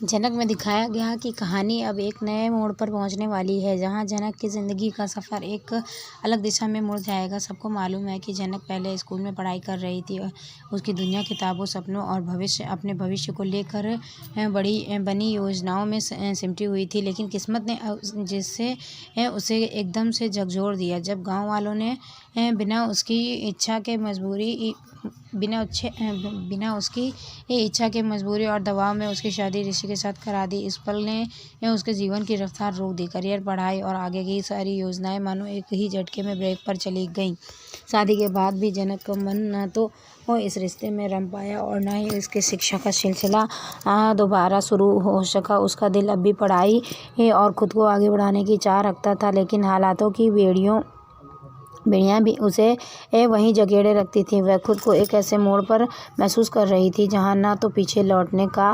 जनक में दिखाया गया कि कहानी अब एक नए मोड़ पर पहुंचने वाली है, जहां जनक की जिंदगी का सफर एक अलग दिशा में मुड़ जाएगा। सबको मालूम है कि जनक पहले स्कूल में पढ़ाई कर रही थी। उसकी दुनिया किताबों, सपनों और अपने भविष्य को लेकर बनी योजनाओं में सिमटी हुई थी। लेकिन किस्मत ने जिससे उसे एकदम से झकझोर दिया, जब गाँव वालों ने बिना उसकी इच्छा के मजबूरी और दबाव में उसकी शादी ऋषि के साथ करा दी। इस पल ने उसके जीवन की रफ्तार रोक दी। करियर, पढ़ाई और आगे की सारी योजनाएं मानो एक ही झटके में ब्रेक पर चली गईं। शादी के बाद भी जनक का मन न तो इस रिश्ते में रम पाया और न ही इसके शिक्षा का सिलसिला दोबारा शुरू हो सका। उसका दिल अब भी पढ़ाई और खुद को आगे बढ़ाने की चाह रखता था, लेकिन हालातों की बेड़ियां भी उसे वहीं जकड़े रखती थी। वह खुद को एक ऐसे मोड़ पर महसूस कर रही थी जहां ना तो पीछे लौटने का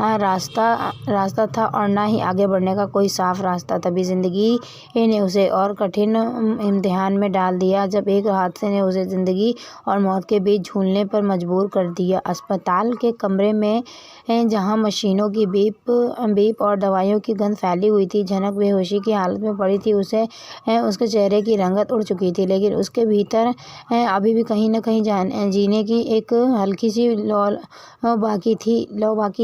रास्ता था और ना ही आगे बढ़ने का कोई साफ रास्ता। तभी जिंदगी ने उसे और कठिन इम्तिहान में डाल दिया, जब एक हादसे ने उसे जिंदगी और मौत के बीच झूलने पर मजबूर कर दिया। अस्पताल के कमरे में जहां मशीनों की बीप और दवाइयों की गंध फैली हुई थी, जनक बेहोशी की हालत में पड़ी थी। उसके चेहरे की रंगत उड़ चुकी थी, लेकिन उसके भीतर अभी भी कहीं न कहीं जीने की एक हल्की सी लौ बाकी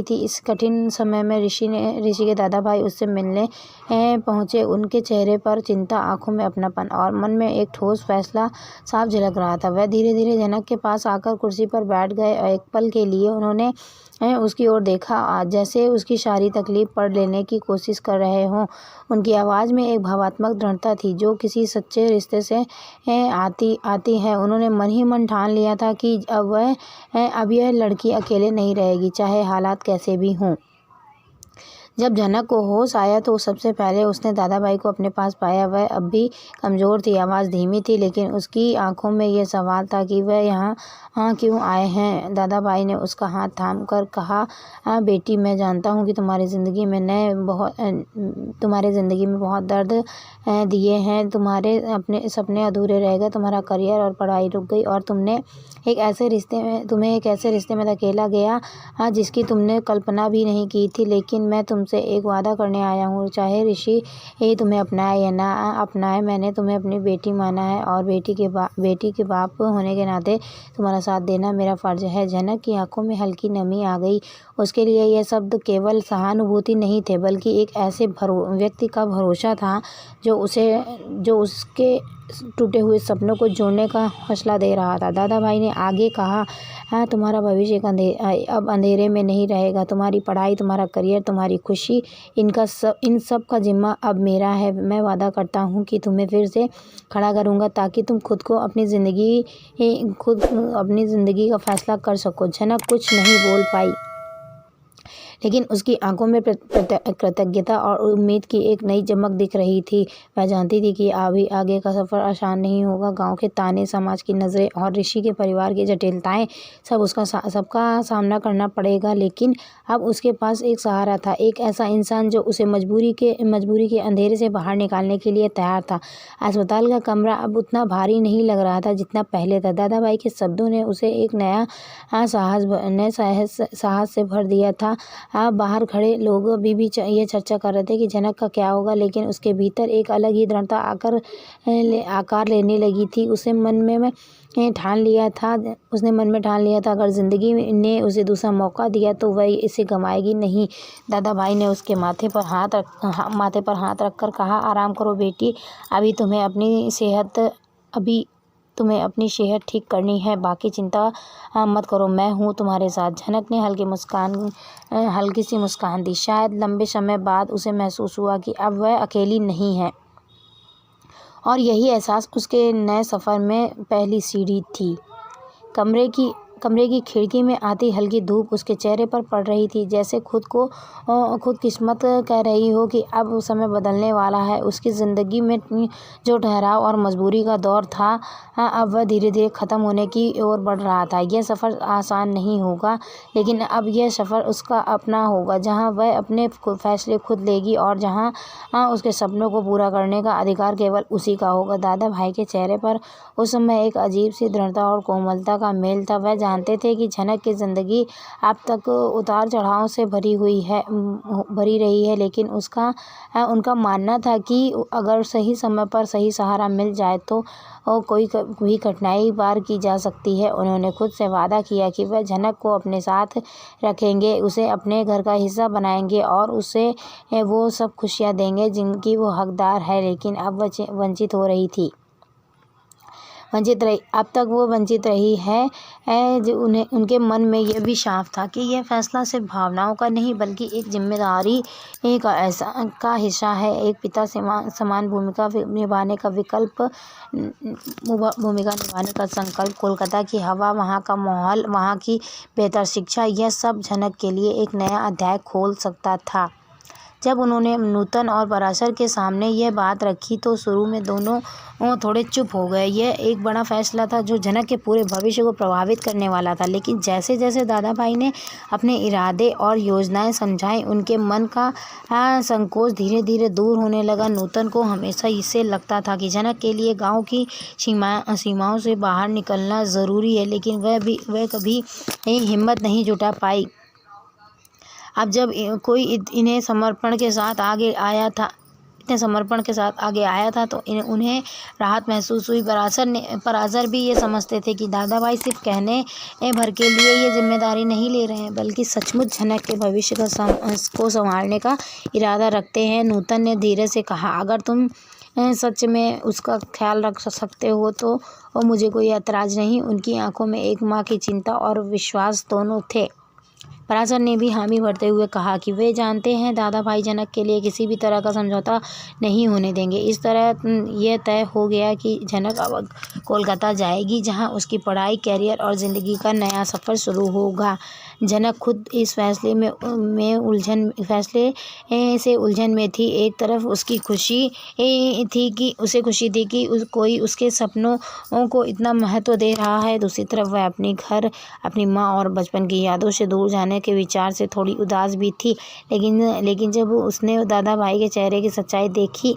थी। इस कठिन समय में ऋषि के दादा भाई उससे मिलने पहुंचे। उनके चेहरे पर चिंता, आंखों में अपनापन और मन में एक ठोस फैसला साफ झलक रहा था। वह धीरे धीरे जनक के पास आकर कुर्सी पर बैठ गए। एक पल के लिए उन्होंने उसकी ओर देखा, जैसे उसकी सारी तकलीफ पढ़ लेने की कोशिश कर रहे हों। उनकी आवाज़ में एक भावात्मक दृढ़ता थी जो किसी सच्चे रिश्ते से आती है। उन्होंने मन ही मन ठान लिया था कि अब यह लड़की अकेले नहीं रहेगी, चाहे हालात कैसे भी हों। जब जनक को होश आया तो सबसे पहले उसने दादा भाई को अपने पास पाया। वह अब भी कमज़ोर थी, आवाज़ धीमी थी, लेकिन उसकी आंखों में यह सवाल था कि वह यहाँ क्यों आए हैं। दादा भाई ने उसका हाथ थाम कर कहा, बेटी, मैं जानता हूँ कि तुम्हारी ज़िंदगी में बहुत दर्द दिए हैं। तुम्हारे अपने सपने अधूरे रह गए, तुम्हारा करियर और पढ़ाई रुक गई और तुम्हें एक ऐसे रिश्ते में धकेला गया जिसकी तुमने कल्पना भी नहीं की थी। लेकिन मैं तुमसे एक वादा करने आया हूँ, चाहे ऋषि तुम्हें अपनाए या ना अपनाए, मैंने तुम्हें अपनी बेटी माना है और बेटी के बाप होने के नाते तुम्हारा साथ देना मेरा फर्ज है। जनक की आंखों में हल्की नमी आ गई। उसके लिए यह शब्द केवल सहानुभूति नहीं थे, बल्कि एक ऐसे व्यक्ति का भरोसा था जो उसके टूटे हुए सपनों को जोड़ने का हौसला दे रहा था। दादा भाई ने आगे कहा, तुम्हारा भविष्य अब अंधेरे में नहीं रहेगा। तुम्हारी पढ़ाई, तुम्हारा करियर, तुम्हारी खुशी, इन सब का जिम्मा अब मेरा है। मैं वादा करता हूँ कि तुम्हें फिर से खड़ा करूँगा ताकि तुम खुद अपनी ज़िंदगी का फैसला कर सको। जनक कुछ नहीं बोल पाई, लेकिन उसकी आंखों में कृतज्ञता और उम्मीद की एक नई चमक दिख रही थी। वह जानती थी कि आगे का सफ़र आसान नहीं होगा। गांव के ताने, समाज की नज़रें और ऋषि के परिवार की जटिलताएं सबका सामना करना पड़ेगा, लेकिन अब उसके पास एक सहारा था, एक ऐसा इंसान जो उसे मजबूरी के अंधेरे से बाहर निकालने के लिए तैयार था। अस्पताल का कमरा अब उतना भारी नहीं लग रहा था जितना पहले था। दादा भाई के शब्दों ने उसे एक नया साहस से भर दिया था। बाहर खड़े लोग अभी भी ये चर्चा कर रहे थे कि जनक का क्या होगा, लेकिन उसके भीतर एक अलग ही दृढ़ता आकार लेने लगी थी। उसने मन में ठान लिया था, अगर ज़िंदगी ने उसे दूसरा मौका दिया तो वह इसे गंवाएगी नहीं। दादा भाई ने उसके माथे पर हाथ रखकर कहा, आराम करो बेटी, अभी तुम्हें अपनी सेहत ठीक करनी है, बाकी चिंता मत करो, मैं हूँ तुम्हारे साथ। जनक ने हल्की सी मुस्कान दी। शायद लंबे समय बाद उसे महसूस हुआ कि अब वह अकेली नहीं है, और यही एहसास उसके नए सफ़र में पहली सीढ़ी थी। कमरे की खिड़की में आती हल्की धूप उसके चेहरे पर पड़ रही थी, जैसे खुद किस्मत कह रही हो कि अब समय बदलने वाला है। उसकी ज़िंदगी में जो ठहराव और मजबूरी का दौर था, अब वह धीरे धीरे ख़त्म होने की ओर बढ़ रहा था। यह सफ़र आसान नहीं होगा, लेकिन अब यह सफ़र उसका अपना होगा, जहाँ वह अपने फैसले खुद लेगी और जहाँ उसके सपनों को पूरा करने का अधिकार केवल उसी का होगा। दादा भाई के चेहरे पर उस समय एक अजीब सी दृढ़ता और कोमलता का मेल था। वह जानते थे कि जनक की ज़िंदगी अब तक उतार चढ़ाव से भरी रही है, लेकिन उनका मानना था कि अगर सही समय पर सही सहारा मिल जाए तो कोई भी कठिनाई पार की जा सकती है। उन्होंने खुद से वादा किया कि वह जनक को अपने साथ रखेंगे, उसे अपने घर का हिस्सा बनाएंगे और उसे वो सब खुशियाँ देंगे जिनकी वो हकदार है, लेकिन अब वंचित हो रही थी। अब तक वो वंचित रही है। जो उनके मन में यह भी साफ था कि यह फैसला सिर्फ भावनाओं का नहीं बल्कि एक जिम्मेदारी का हिस्सा है। एक पिता समान भूमिका निभाने का संकल्प। कोलकाता की हवा, वहाँ का माहौल, वहाँ की बेहतर शिक्षा, यह सब जनक के लिए एक नया अध्याय खोल सकता था। जब उन्होंने नूतन और पराशर के सामने यह बात रखी तो शुरू में दोनों थोड़े चुप हो गए। यह एक बड़ा फैसला था जो जनक के पूरे भविष्य को प्रभावित करने वाला था, लेकिन जैसे जैसे दादाभाई ने अपने इरादे और योजनाएं समझाई, उनके मन का संकोच धीरे धीरे दूर होने लगा। नूतन को हमेशा इससे लगता था कि जनक के लिए गाँव की सीमाओं से बाहर निकलना ज़रूरी है, लेकिन वह कभी हिम्मत नहीं जुटा पाई। अब जब कोई इन्हें समर्पण के साथ आगे आया था तो उन्हें राहत महसूस हुई। पराशर भी ये समझते थे कि दादाभाई सिर्फ कहने भर के लिए ये जिम्मेदारी नहीं ले रहे हैं, बल्कि सचमुच जनक के भविष्य को संभालने का इरादा रखते हैं। नूतन ने धीरे से कहा, अगर तुम सच में उसका ख्याल रख सकते हो तो मुझे कोई ऐतराज़ नहीं। उनकी आंखों में एक माँ की चिंता और विश्वास दोनों थे। पराशर ने भी हामी भरते हुए कहा कि वे जानते हैं दादाभाई जनक के लिए किसी भी तरह का समझौता नहीं होने देंगे। इस तरह यह तय हो गया कि जनक अब कोलकाता जाएगी, जहां उसकी पढ़ाई, कैरियर और ज़िंदगी का नया सफ़र शुरू होगा। जनक खुद इस फैसले से उलझन में थी। एक तरफ उसकी खुशी थी कि कोई उसके सपनों को इतना महत्व दे रहा है, दूसरी तरफ वह अपनी घर, अपनी माँ और बचपन की यादों से दूर जाने के विचार से थोड़ी उदास भी थी। लेकिन जब उसने दादाभाई के चेहरे की सच्चाई देखी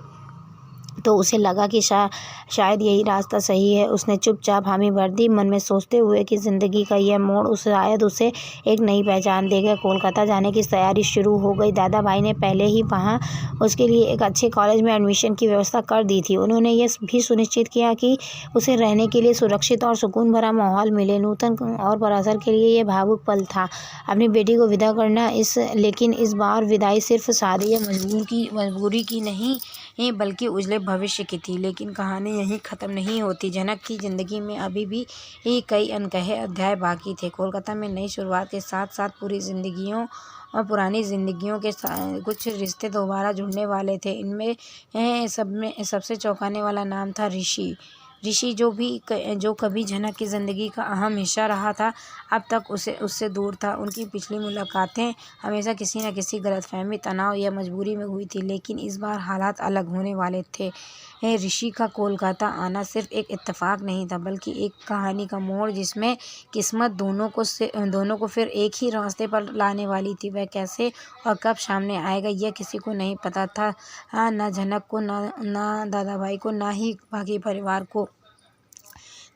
तो उसे लगा कि शायद यही रास्ता सही है। उसने चुपचाप हामी भर दी, मन में सोचते हुए कि ज़िंदगी का यह मोड़ शायद उसे एक नई पहचान देगा। कोलकाता जाने की तैयारी शुरू हो गई। दादाभाई ने पहले ही वहाँ उसके लिए एक अच्छे कॉलेज में एडमिशन की व्यवस्था कर दी थी। उन्होंने यह भी सुनिश्चित किया कि उसे रहने के लिए सुरक्षित और सुकून भरा माहौल मिले। नूतन और पराशर के लिए यह भावुक पल था, अपनी बेटी को विदा करना। लेकिन इस बार विदाई सिर्फ शादी या मजबूरी की नहीं बल्कि उजले भविष्य की थी। लेकिन कहानी यहीं ख़त्म नहीं होती। जनक की ज़िंदगी में अभी भी कई अनकहे अध्याय बाकी थे। कोलकाता में नई शुरुआत के साथ साथ पुरानी ज़िंदगियों के कुछ रिश्ते दोबारा जुड़ने वाले थे। इनमें सबसे चौंकाने वाला नाम था ऋषि, जो कभी जनक की ज़िंदगी का अहम हिस्सा रहा था, अब तक उससे दूर था। उनकी पिछली मुलाकातें हमेशा किसी न किसी गलतफहमी, तनाव या मजबूरी में हुई थी, लेकिन इस बार हालात अलग होने वाले थे। ऋषि का कोलकाता आना सिर्फ एक इत्तेफाक नहीं था, बल्कि एक कहानी का मोड़ जिसमें किस्मत दोनों को फिर एक ही रास्ते पर लाने वाली थी। वह कैसे और कब सामने आएगा यह किसी को नहीं पता था, ना जनक को, ना दादाभाई को, ना ही बाकी परिवार को।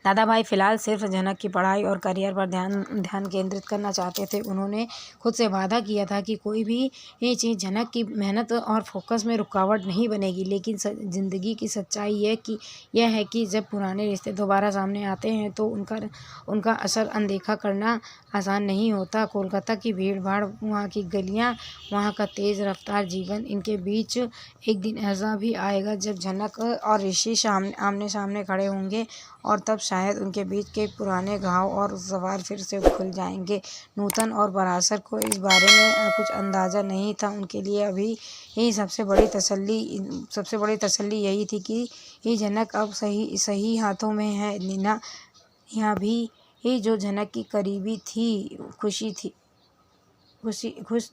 दादाभाई फिलहाल सिर्फ जनक की पढ़ाई और करियर पर ध्यान केंद्रित करना चाहते थे। उन्होंने खुद से वादा किया था कि कोई भी ये चीज़ जनक की मेहनत और फोकस में रुकावट नहीं बनेगी। लेकिन ज़िंदगी की सच्चाई यह है कि जब पुराने रिश्ते दोबारा सामने आते हैं तो उनका असर अनदेखा करना आसान नहीं होता। कोलकाता की भीड़ भाड़, वहाँ की गलियाँ, वहाँ का तेज़ रफ्तार जीवन, इनके बीच एक दिन ऐसा भी आएगा जब जनक और ऋषि आमने सामने खड़े होंगे, और तब शायद उनके बीच के पुराने घाव और सवार फिर से खुल जाएंगे। नूतन और पराशर को इस बारे में कुछ अंदाज़ा नहीं था। उनके लिए अभी सबसे बड़ी तसल्ली यही थी कि जनक अब सही हाथों में है। नीना यहाँ भी जो जनक की करीबी थी, खुश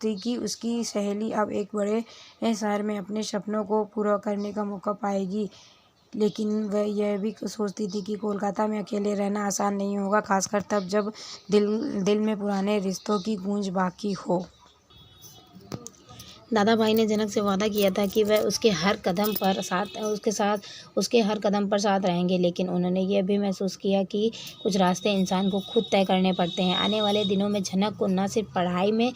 थी कि उसकी सहेली अब एक बड़े शहर में अपने सपनों को पूरा करने का मौका पाएगी। लेकिन वह यह भी सोचती थी कि कोलकाता में अकेले रहना आसान नहीं होगा, खासकर तब जब दिल में पुराने रिश्तों की गूंज बाकी हो। दादा भाई ने जनक से वादा किया था कि वह उसके हर कदम पर साथ रहेंगे, लेकिन उन्होंने यह भी महसूस किया कि कुछ रास्ते इंसान को खुद तय करने पड़ते हैं। आने वाले दिनों में जनक को न सिर्फ पढ़ाई में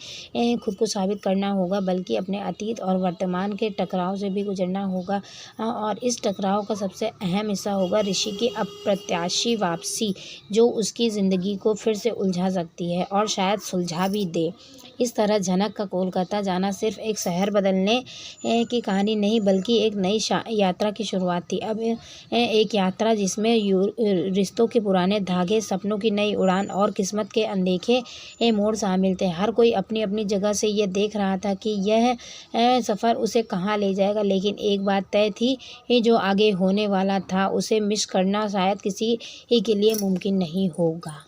खुद को साबित करना होगा, बल्कि अपने अतीत और वर्तमान के टकराव से भी गुजरना होगा। और इस टकराव का सबसे अहम हिस्सा होगा ऋषि की अप्रत्याशी वापसी, जो उसकी ज़िंदगी को फिर से उलझा सकती है और शायद सुलझा भी दे। इस तरह जनक का कोलकाता जाना सिर्फ एक शहर बदलने की कहानी नहीं, बल्कि एक नई यात्रा की शुरुआत थी। अब एक यात्रा जिसमें रिश्तों के पुराने धागे, सपनों की नई उड़ान और किस्मत के अनदेखे मोड़ शामिल थे। हर कोई अपनी अपनी जगह से यह देख रहा था कि यह सफ़र उसे कहाँ ले जाएगा, लेकिन एक बात तय थी, जो आगे होने वाला था उसे मिस करना शायद किसी के लिए मुमकिन नहीं होगा।